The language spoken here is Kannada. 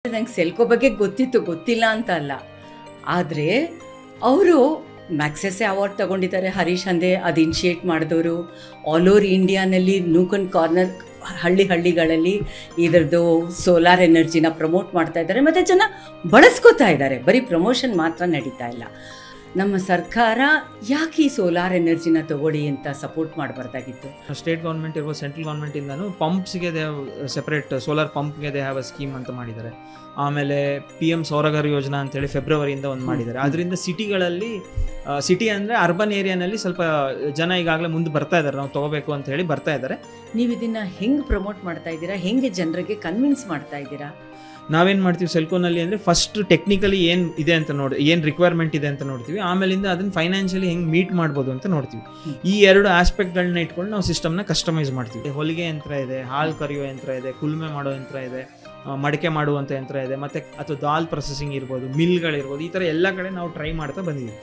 ನಂಗೆ ಸೆಲ್ಕೋ ಬಗ್ಗೆ ಗೊತ್ತಿತ್ತು, ಗೊತ್ತಿಲ್ಲ ಅಂತ ಅಲ್ಲ. ಆದರೆ ಅವರು ಮ್ಯಾಗ್ಸೆಸೆ ಅವಾರ್ಡ್ ತಗೊಂಡಿದ್ದಾರೆ. ಹರೀಶ್ ಹಂದೆ ಅದು ಇನಿಷಿಯೇಟ್ ಮಾಡಿದವರು. ಆಲ್ ಓವರ್ ಇಂಡಿಯಾನಲ್ಲಿ ನೂಕನ್ ಕಾರ್ನರ್ ಹಳ್ಳಿಗಳಲ್ಲಿ ಇದರದ್ದು ಸೋಲಾರ್ ಎನರ್ಜಿನ ಪ್ರಮೋಟ್ ಮಾಡ್ತಾ ಇದ್ದಾರೆ ಮತ್ತು ಜನ ಬಳಸ್ಕೋತಾ ಇದ್ದಾರೆ. ಬರೀ ಪ್ರಮೋಷನ್ ಮಾತ್ರ ನಡೀತಾ ಇಲ್ಲ. ನಮ್ಮ ಸರ್ಕಾರ ಯಾಕೆ ಈ ಸೋಲಾರ್ ಎನರ್ಜಿನ ತಗೊಳ್ಳಿ ಅಂತ ಸಪೋರ್ಟ್ ಮಾಡಬಾರ್ದಾಗಿತ್ತು? ಸ್ಟೇಟ್ ಗೌರ್ಮೆಂಟ್ ಇರ್ಬೋದು, ಸೆಂಟ್ರಲ್ ಗೌರ್ಮೆಂಟಿಂದನೂ ಪಂಪ್ಸ್ಗೆ ಸೆಪರೇಟ್ ಸೋಲಾರ್ ಪಂಪ್ಗೆ ದೇ ಹ್ಯಾವ್ ಅ ಸ್ಕೀಮ್ ಅಂತ ಮಾಡಿದ್ದಾರೆ. ಆಮೇಲೆ PM ಸೌರಘರ್ ಯೋಜನಾ ಅಂತೇಳಿ ಫೆಬ್ರವರಿಯಿಂದ ಒಂದು ಮಾಡಿದ್ದಾರೆ. ಅದರಿಂದ ಸಿಟಿಗಳಲ್ಲಿ, ಸಿಟಿ ಅಂದರೆ ಅರ್ಬನ್ ಏರಿಯಾನಲ್ಲಿ ಸ್ವಲ್ಪ ಜನ ಈಗಾಗಲೇ ಮುಂದೆ ಬರ್ತಾ ಇದ್ದಾರೆ, ನಾವು ತೊಗೋಬೇಕು ಅಂತ ಹೇಳಿ ಬರ್ತಾ ಇದ್ದಾರೆ. ನೀವು ಇದನ್ನು ಹೆಂಗೆ ಪ್ರಮೋಟ್ ಮಾಡ್ತಾ ಇದ್ದೀರಾ? ಹೆಂಗೆ ಜನರಿಗೆ ಕನ್ವಿನ್ಸ್ ಮಾಡ್ತಾ ಇದ್ದೀರಾ? ನಾವೇನು ಮಾಡ್ತೀವಿ ಸೆಲ್ಕೋನಲ್ಲಿ ಅಂದರೆ ಫಸ್ಟ್ ಟೆಕ್ನಿಕಲಿ ಏನು ಇದೆ ಅಂತ ಏನು ರಿಕ್ವೈರ್ಮೆಂಟ್ ಇದೆ ಅಂತ ನೋಡ್ತೀವಿ. ಆಮೇಲಿಂದ ಅದನ್ನು ಫೈನಾನ್ಷಿಯಲಿ ಹೆಂಗೆ ಮೀಟ್ ಮಾಡ್ಬೋದು ಅಂತ ನೋಡ್ತೀವಿ. ಈ ಎರಡು ಆಸ್ಪೆಕ್ಟ್ಗಳನ್ನ ಇಟ್ಕೊಂಡು ನಾವು ಸಿಸ್ಟಮ್ನ ಕಸ್ಟಮೈಸ್ ಮಾಡ್ತೀವಿ. ಹೊಲಿಗೆ ಯಂತ್ರ ಇದೆ, ಹಾಲು ಕರೆಯೋ ಯಂತ್ರ ಇದೆ, ಕುಲ್ಮೆ ಮಾಡೋ ಯಂತ್ರ ಇದೆ, ಮಡಿಕೆ ಮಾಡುವಂಥ ಯಂತ್ರ ಇದೆ, ಮತ್ತು ಅಥವಾ ದಾಲ್ ಪ್ರೊಸೆಸಿಂಗ್ ಇರ್ಬೋದು, ಮಿಲ್ಗಳಿರ್ಬೋದು. ಈ ಥರ ಎಲ್ಲ ಕಡೆ ನಾವು ಟ್ರೈ ಮಾಡ್ತಾ ಬಂದಿದ್ದೀವಿ.